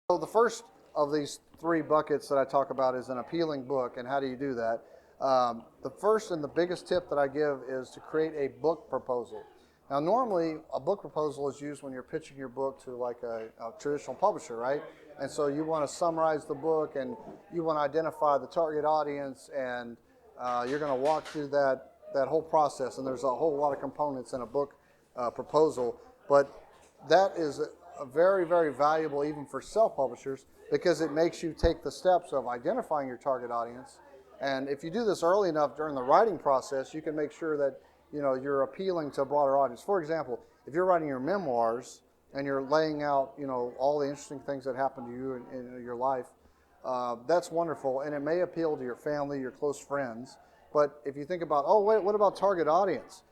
So the first of these three buckets that I talk about is an appealing book, and how do you do that? The first and the biggest tip that I give is to create a book proposal. Now, normally a book proposal is used when you're pitching your book to like a traditional publisher, right? And so you want to summarize the book, and you want to identify the target audience, and you're going to walk through that whole process. And there's a whole lot of components in a book proposal, but that is very, very valuable even for self-publishers because it makes you take the steps of identifying your target audience. And if you do this early enough during the writing process, you can make sure that you're appealing to a broader audience. For example, if you're writing your memoirs and you're laying out all the interesting things that happened to you in your life, that's wonderful, and it may appeal to your family, your close friends. But if you think about, oh wait, what about target audience?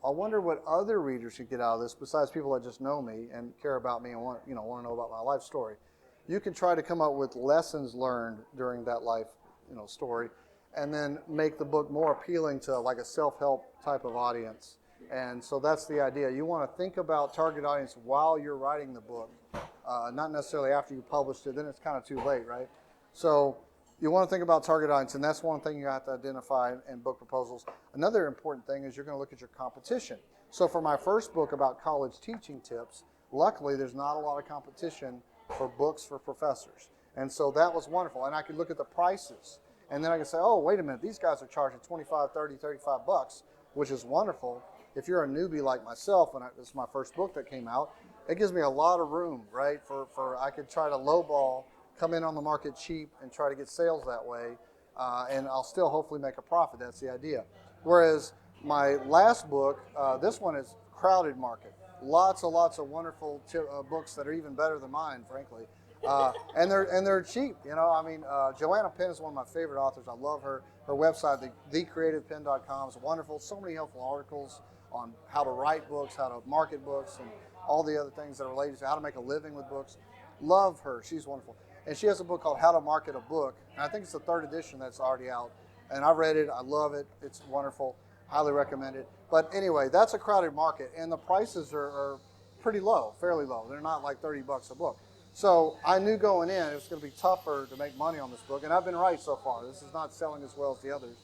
I wonder what other readers can get out of this besides people that just know me and care about me and want to know about my life story. You can try to come up with lessons learned during that life, story, and then make the book more appealing to like a self-help type of audience. And so that's the idea. You want to think about target audience while you're writing the book, not necessarily after you published it. Then it's kind of too late, right? So you want to think about target audience, and that's one thing you have to identify in book proposals. Another important thing is you're going to look at your competition. So for my first book about college teaching tips, luckily there's not a lot of competition for books for professors. And so that was wonderful. And I could look at the prices, and then I could say, oh, wait a minute, these guys are charging 25, 30, 35 bucks, which is wonderful. If you're a newbie like myself, and this is my first book that came out, it gives me a lot of room, right? For I could try to lowball, come in on the market cheap and try to get sales that way, and I'll still hopefully make a profit. That's the idea. Whereas my last book, this one is crowded market. Lots of wonderful books that are even better than mine, frankly, and they're cheap. Joanna Penn is one of my favorite authors. I love her. Her website, thecreativepenn.com, is wonderful. So many helpful articles on how to write books, how to market books, and all the other things that are related to how to make a living with books. Love her. She's wonderful. And she has a book called How to Market a Book. And I think it's the third edition that's already out. And I read it. I love it. It's wonderful. Highly recommend it. But anyway, that's a crowded market. And the prices are pretty low, fairly low. They're not like 30 bucks a book. So I knew going in it was going to be tougher to make money on this book. And I've been right so far. This is not selling as well as the others.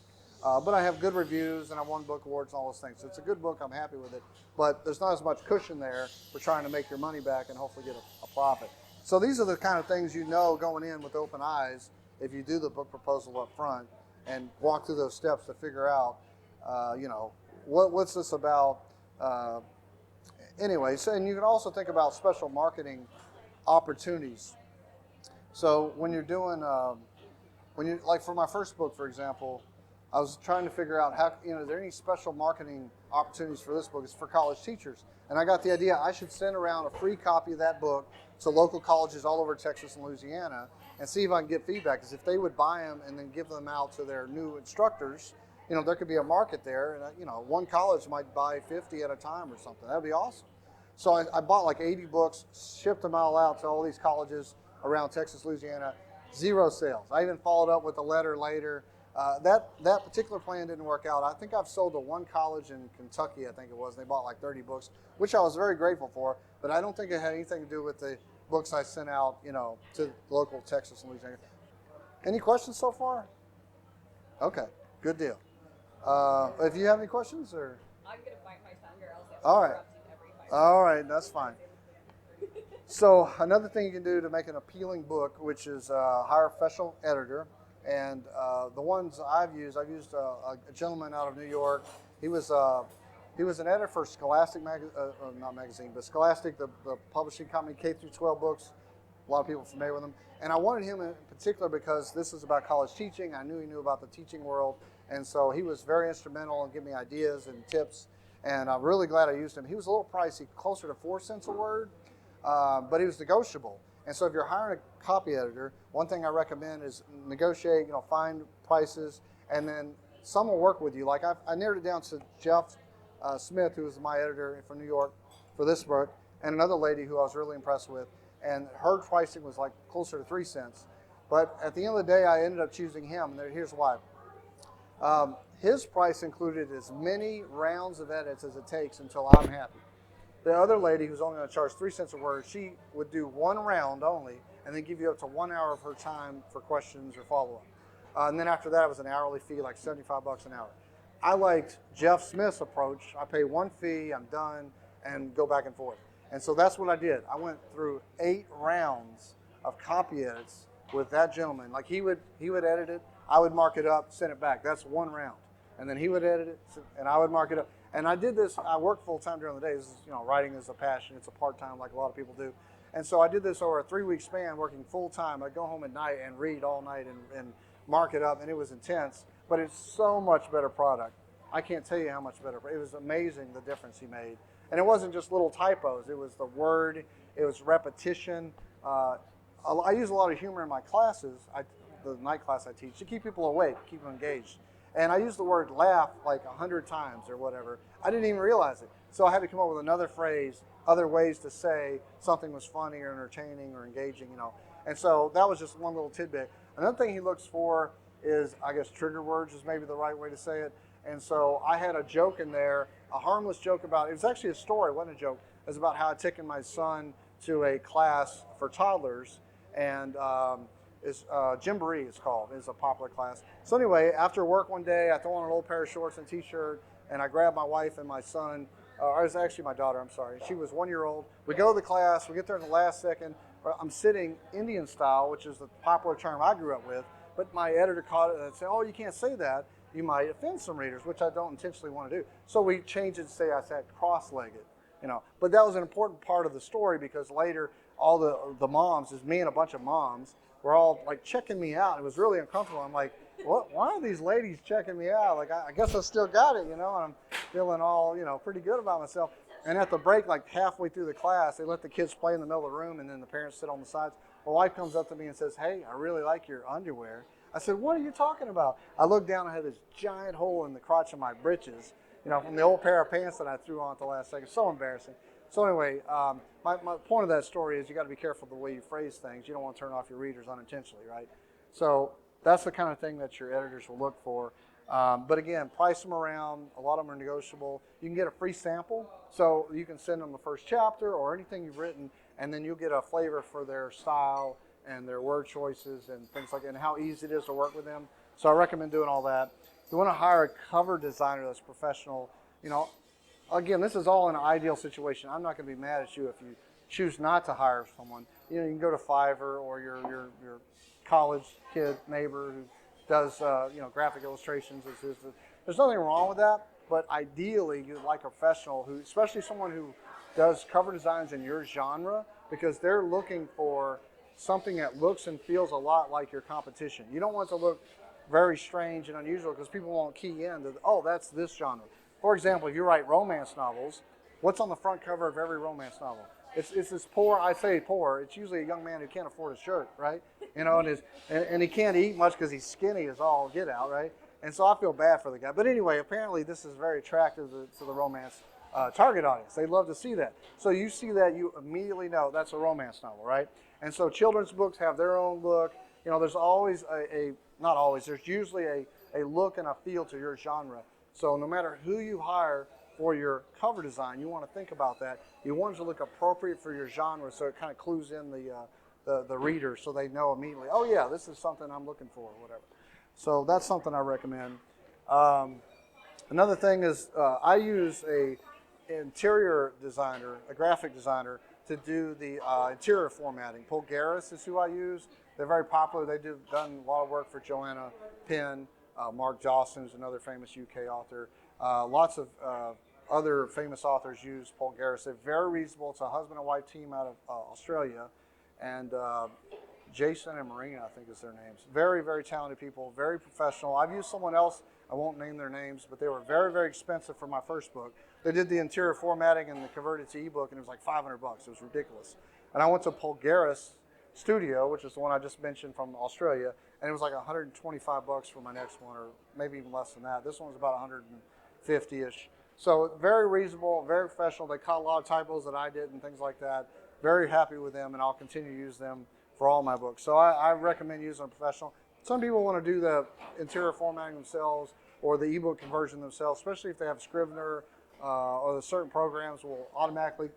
But I have good reviews, and I won book awards and all those things. So it's a good book. I'm happy with it. But there's not as much cushion there for trying to make your money back and hopefully get a profit. So these are the kind of things going in with open eyes if you do the book proposal up front and walk through those steps to figure out, what's this about. Anyway, so, and you can also think about special marketing opportunities. So when you're doing, like for my first book, for example, I was trying to figure out how, is there any special marketing opportunities for this book? It's for college teachers. And I got the idea I should send around a free copy of that book to local colleges all over Texas and Louisiana and see if I can get feedback. Because if they would buy them and then give them out to their new instructors, there could be a market there. And, one college might buy 50 at a time or something. That would be awesome. So I bought like 80 books, shipped them all out to all these colleges around Texas, Louisiana. Zero sales. I even followed up with a letter later. That particular plan didn't work out. I think I've sold to one college in Kentucky, I think it was. They bought like 30 books, which I was very grateful for, but I don't think it had anything to do with the books I sent out, to local Texas and Louisiana. Any questions so far? Okay, good deal. If you have any questions, or I'm gonna bite my tongue, or else I all will right, interrupt you every 5 all right, that's fine. So another thing you can do to make an appealing book, which is hire a professional editor. And the ones I've used a gentleman out of New York. He was an editor for Scholastic, not magazine, but Scholastic, the publishing company, K through 12 books. A lot of people are familiar with him. And I wanted him in particular because this is about college teaching. I knew he knew about the teaching world. And so he was very instrumental in giving me ideas and tips. And I'm really glad I used him. He was a little pricey, closer to 4 cents a word, but he was negotiable. And so if you're hiring a copy editor, one thing I recommend is negotiate, find prices, and then some will work with you. Like I narrowed it down to Jeff Smith, who was my editor from New York for this book, and another lady who I was really impressed with. And her pricing was like closer to 3 cents. But at the end of the day, I ended up choosing him, and here's why. His price included as many rounds of edits as it takes until I'm happy. The other lady, who's only going to charge 3 cents a word, she would do one round only, and then give you up to 1 hour of her time for questions or follow-up. And then after that, it was an hourly fee, like $75 an hour. I liked Jeff Smith's approach. I pay one fee, I'm done, and go back and forth. And so that's what I did. I went through 8 rounds of copy edits with that gentleman. Like he would edit it, I would mark it up, send it back. That's 1 round. And then he would edit it, and I would mark it up. And I did this. I work full time during the day. This is, writing is a passion. It's a part time, like a lot of people do. And so I did this over a 3-week span, working full time. I'd go home at night and read all night and mark it up, and it was intense. But it's so much better product. I can't tell you how much better. It was amazing the difference he made. And it wasn't just little typos. It was the word. It was repetition. I use a lot of humor in my classes, the night class I teach, to keep people awake, keep them engaged. And I use the word laugh like 100 times or whatever. I didn't even realize it. So I had to come up with another phrase, other ways to say something was funny or entertaining or engaging, And so that was just one little tidbit. Another thing he looks for is, I guess, trigger words is maybe the right way to say it. And so I had a joke in there, a harmless joke about, it was actually a story, it wasn't a joke. It was about how I'd taken my son to a class for toddlers, and Gymboree is called. It's a popular class. So anyway, after work one day, I throw on an old pair of shorts and t-shirt, and I grab my wife and my son. It was actually my daughter, I'm sorry. She was 1 year old. We go to the class. We get there in the last second. I'm sitting Indian style, which is the popular term I grew up with, but my editor caught it and said, oh, you can't say that. You might offend some readers, which I don't intentionally want to do. So we changed it to say I sat cross-legged. But that was an important part of the story, because later all the moms, is me and a bunch of moms, were all like checking me out. It was really uncomfortable. I'm like, what? Why are these ladies checking me out? Like, I guess I still got it, and I'm feeling all, pretty good about myself. And at the break, like halfway through the class, they let the kids play in the middle of the room, and then the parents sit on the sides. My wife comes up to me and says, hey, I really like your underwear. I said, what are you talking about? I looked down, I had this giant hole in the crotch of my britches, from the old pair of pants that I threw on at the last second. So embarrassing. So anyway, my point of that story is you got to be careful the way you phrase things. You don't want to turn off your readers unintentionally, right? So that's the kind of thing that your editors will look for. But again, price them around. A lot of them are negotiable. You can get a free sample, so you can send them the first chapter or anything you've written, and then you'll get a flavor for their style and their word choices and things like that, and how easy it is to work with them. So I recommend doing all that. If you want to hire a cover designer that's professional, again, this is all an ideal situation. I'm not going to be mad at you if you choose not to hire someone. You can go to Fiverr or your college kid neighbor who does graphic illustrations. There's nothing wrong with that, but ideally you'd like a professional who, especially someone who does cover designs in your genre, because they're looking for something that looks and feels a lot like your competition. You don't want it to look very strange and unusual, because people won't key in to, oh, that's this genre. For example, if you write romance novels, what's on the front cover of every romance novel? It's this poor, I say poor, it's usually a young man who can't afford a shirt, right? And he can't eat much because he's skinny as all get out, right? And so I feel bad for the guy. But anyway, apparently this is very attractive to the romance target audience. They love to see that. So you see that, you immediately know that's a romance novel, right? And so children's books have their own look. There's always not always, there's usually a look and a feel to your genre. So no matter who you hire for your cover design, you want to think about that. You want it to look appropriate for your genre, so it kind of clues in the reader, so they know immediately, oh yeah, this is something I'm looking for, or whatever. So that's something I recommend. Another thing is I use a interior designer, a graphic designer, to do the interior formatting. Pulgaris is who I use. They're very popular. They've done a lot of work for Joanna Penn. Mark Dawson is another famous UK author. Lots of other famous authors use Pulgaris. They're very reasonable. It's a husband and wife team out of Australia. And Jason and Marina, I think is their names. Very, very talented people, very professional. I've used someone else. I won't name their names, but they were very, very expensive for my first book. They did the interior formatting and they converted it to ebook, and it was like $500. It was ridiculous. And I went to Pulgaris Studio, which is the one I just mentioned from Australia, and it was like $125 for my next one, or maybe even less than that. This one was about 150-ish. So very reasonable, very professional. They caught a lot of typos that I did and things like that. Very happy with them, and I'll continue to use them for all my books. So I recommend using a professional. Some people want to do the interior formatting themselves or the ebook conversion themselves, especially if they have Scrivener or the certain programs will automatically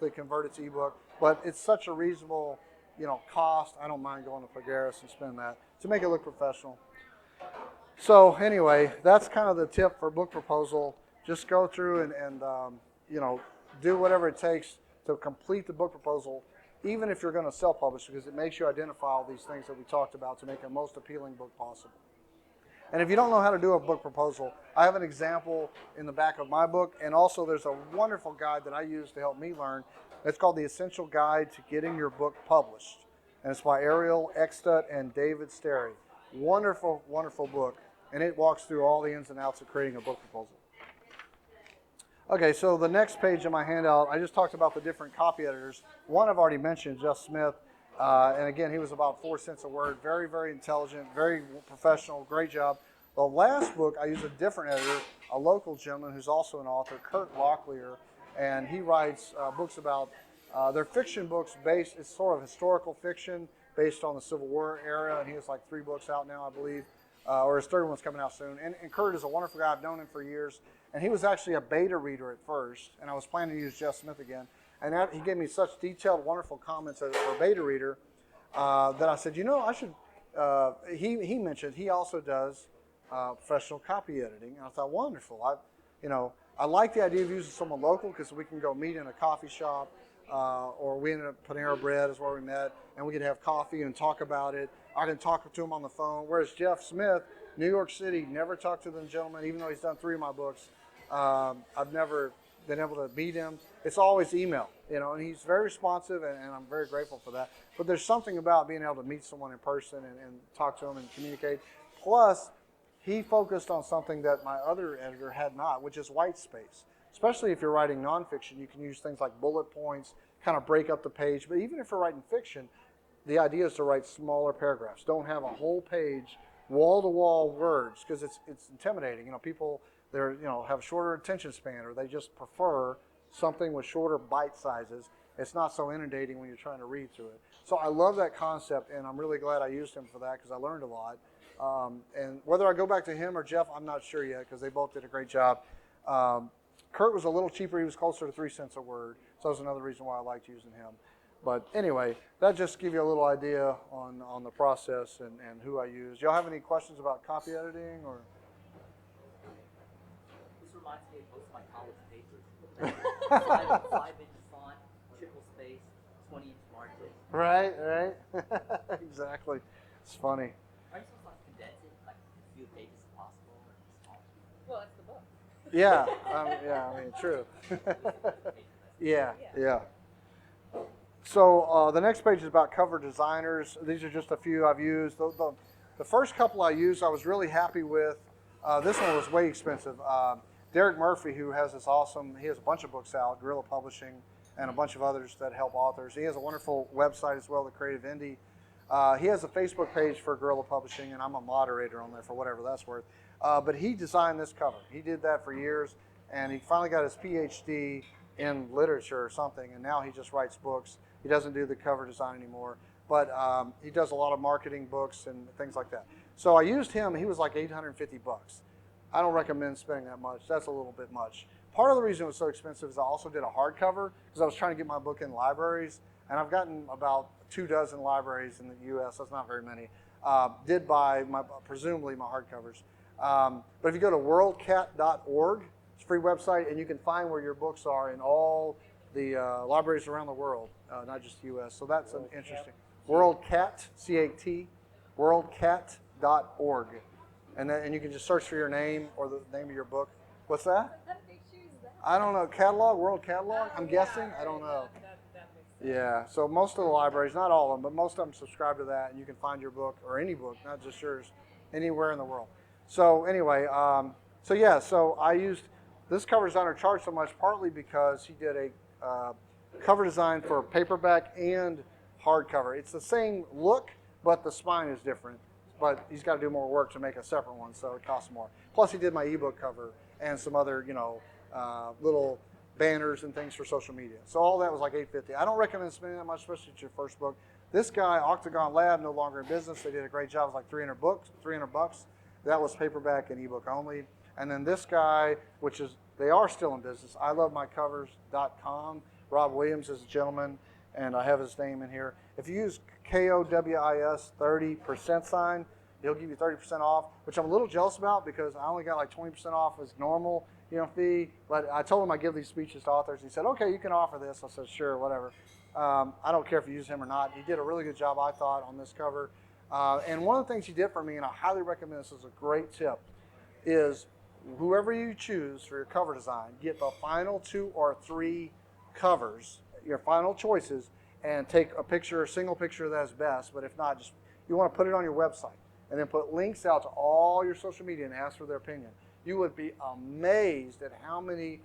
convert it to ebook. But it's such a reasonable cost, I don't mind going to Figueres and spending that to make it look professional. So anyway, that's kind of the tip for book proposal. Just go through and do whatever it takes to complete the book proposal, even if you're going to self-publish, because it makes you identify all these things that we talked about to make a most appealing book possible. And if you don't know how to do a book proposal, I have an example in the back of my book, and also there's a wonderful guide that I use to help me learn. It's called The Essential Guide to Getting Your Book Published, and it's by Ariel Eckstedt and David Sterry. Wonderful, wonderful book, and it walks through all the ins and outs of creating a book proposal. Okay, so the next page in my handout, I just talked about the different copy editors. One I've already mentioned, Jeff Smith, and again, he was about 4 cents a word. Very, very intelligent, very professional, great job. The last book, I used a different editor, a local gentleman who's also an author, Kurt Locklear, and he writes books about, they're fiction books based, it's sort of historical fiction based on the Civil War era, and he has like 3 books out now, I believe, or his third one's coming out soon. And Kurt is a wonderful guy. I've known him for years, and he was actually a beta reader at first, and I was planning to use Jeff Smith again. And he gave me such detailed, wonderful comments for a beta reader that I said, I should, he mentioned he also does professional copy editing, and I thought, wonderful. I like the idea of using someone local because we can go meet in a coffee shop, or we ended up Panera Bread is where we met, and we could have coffee and talk about it. I can talk to him on the phone, whereas Jeff Smith, New York City, never talked to the gentleman, even though he's done 3 of my books. I've never been able to meet him. It's always email, and he's very responsive, and I'm very grateful for that. But there's something about being able to meet someone in person and talk to them and communicate. Plus, he focused on something that my other editor had not, which is white space. Especially if you're writing nonfiction, you can use things like bullet points, kind of break up the page. But even if you're writing fiction, the idea is to write smaller paragraphs. Don't have a whole page, wall-to-wall words, because it's intimidating. People have shorter attention span, or they just prefer something with shorter bite sizes. It's not so inundating when you're trying to read through it. So I love that concept, and I'm really glad I used him for that because I learned a lot. And whether I go back to him or Jeff, I'm not sure yet because they both did a great job. Kurt was a little cheaper. He was closer to 3 cents a word. So that was another reason why I liked using him. But anyway, that just gives you a little idea on the process and who I use. Y'all have any questions about copy editing? Or? This reminds me of most of my college papers. 5-inch font, triple space, 20-inch margin. Right. Exactly. It's funny. Are you supposed to condense it, like as few pages as possible? Or Well, that's the book. Yeah, true. Yeah. So the next page is about cover designers. These are just a few I've used. The first couple I used, I was really happy with. This one was way expensive. Derek Murphy, who has he has a bunch of books out, Guerrilla Publishing, and a bunch of others that help authors. He has a wonderful website as well, The Creative Indie. He has a Facebook page for Guerrilla Publishing, and I'm a moderator on there for whatever that's worth. But he designed this cover. He did that for years, and he finally got his PhD in literature or something, and now he just writes books. He doesn't do the cover design anymore, but he does a lot of marketing books and things like that. So I used him. He was like $850. I don't recommend spending that much. That's a little bit much. Part of the reason it was so expensive is I also did a hardcover because I was trying to get my book in libraries, and I've gotten about 24 libraries in the U.S. That's not very many. Did buy presumably my hardcovers. But if you go to worldcat.org, it's a free website, and you can find where your books are in all the libraries around the world, not just the U.S. So that's an interesting. WorldCat, C-A-T, worldcat.org. And you can just search for your name or the name of your book. What's that? How did they choose that? I don't know. Catalog, World Catalog? I'm guessing. I don't know. That makes sense. Yeah, so most of the libraries, not all of them, but most of them subscribe to that, and you can find your book, or any book, not just yours, anywhere in the world. So anyway, so I used, this cover designer charged so much partly because he did a cover design for paperback and hardcover. It's the same look, but the spine is different. But he's got to do more work to make a separate one, so it costs more. Plus, he did my ebook cover and some other, little banners and things for social media. So all that was like $850. I don't recommend spending that much, especially at your first book. This guy, Octagon Lab, no longer in business. They did a great job. It was like $300. That was paperback and ebook only. And then this guy, they are still in business, ilovemycovers.com. Rob Williams is a gentleman. and I have his name in here. If you use KOWIS 30% sign, he'll give you 30% off, which I'm a little jealous about because I only got like 20% off as normal, fee. But I told him I give these speeches to authors. He said, okay, you can offer this. I said, sure, whatever. I don't care if you use him or not. He did a really good job, I thought, on this cover. And one of the things he did for me, and I highly recommend this as a great tip, is whoever you choose for your cover design, get the final 2 or 3 covers, your final choices, and take a picture, a single picture that's best. But if not, just you want to put it on your website and then put links out to all your social media and ask for their opinion. You would be amazed at how many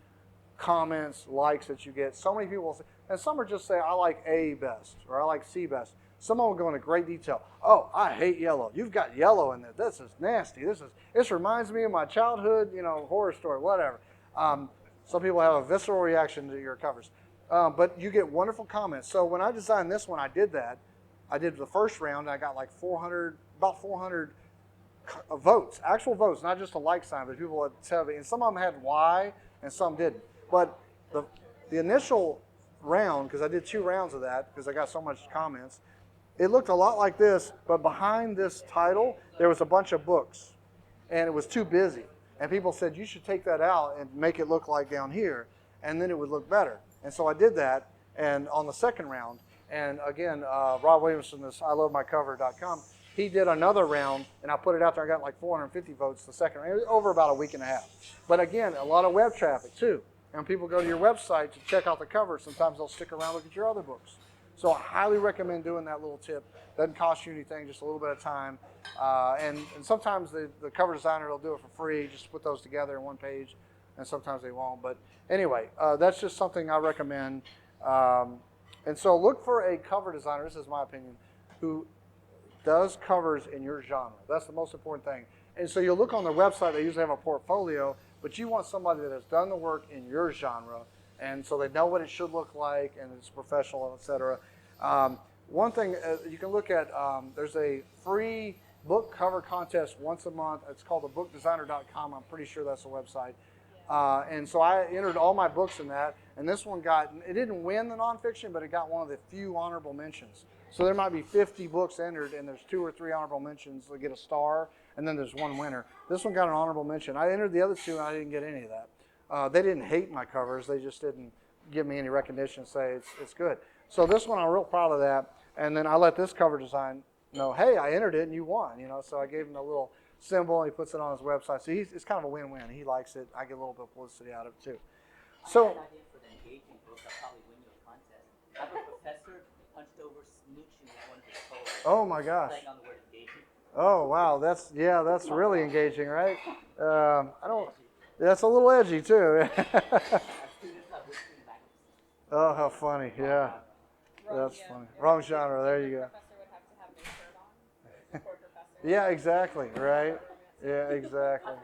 comments, likes that you get. So many people say, and some are just say, I like A best or I like C best. Some of them go into great detail. Oh, I hate yellow. You've got yellow in there. This is nasty. This reminds me of my childhood, horror story, whatever. Some people have a visceral reaction to your covers. But you get wonderful comments. So when I designed this one, I did that. I did the first round, and I got like about 400 votes, actual votes, not just a like sign, but people would tell me, and some of them had Y, and some didn't. But the initial round, because I did 2 rounds of that, because I got so much comments, it looked a lot like this, but behind this title, there was a bunch of books, and it was too busy. And people said, you should take that out and make it look like down here, and then it would look better. And so I did that, and on the second round, and again, Rob Williamson, this ILoveMyCover.com, he did another round, and I put it out there. I got like 450 votes the second round. It was over about a week and a half. But again, a lot of web traffic too. And people go to your website to check out the cover. Sometimes they'll stick around, look at your other books. So I highly recommend doing that little tip. Doesn't cost you anything, just a little bit of time. And sometimes the cover designer will do it for free, just put those together in one page, and sometimes they won't. But anyway, that's just something I recommend. And so look for a cover designer, this is my opinion, who does covers in your genre. That's the most important thing. And so you'll look on their website, they usually have a portfolio, but you want somebody that has done the work in your genre, and so they know what it should look like, and it's professional, etc. One thing you can look at, there's a free book cover contest once a month. It's called thebookdesigner.com. I'm pretty sure that's the website. And so I entered all my books in that, and this one it didn't win the nonfiction, but it got one of the few honorable mentions. So there might be 50 books entered, and there's 2 or 3 honorable mentions that get a star, and then there's 1 winner. This one got an honorable mention. I entered the other 2, and I didn't get any of that. They didn't hate my covers. They just didn't give me any recognition and say it's good. So this one, I'm real proud of that. And then I let this cover design know, hey, I entered it, and you won. So I gave him a little symbol, and he puts it on his website. So it's kind of a win-win. He likes it. I get a little bit of publicity out of it, too. So, I have an idea for the engaging book. I'll probably win you a contest. Have a professor hunched over smooching with one of his co-workers. oh my gosh. Playing on the word engaging. Oh, wow. That's really engaging, right? That's a little edgy, too. Our students have whispering magnificence. Oh, how funny. Yeah. That's funny. Wrong genre. There you go. The professor would have to have their shirt on. Poor professor. Yeah, exactly. Right. Yeah, exactly.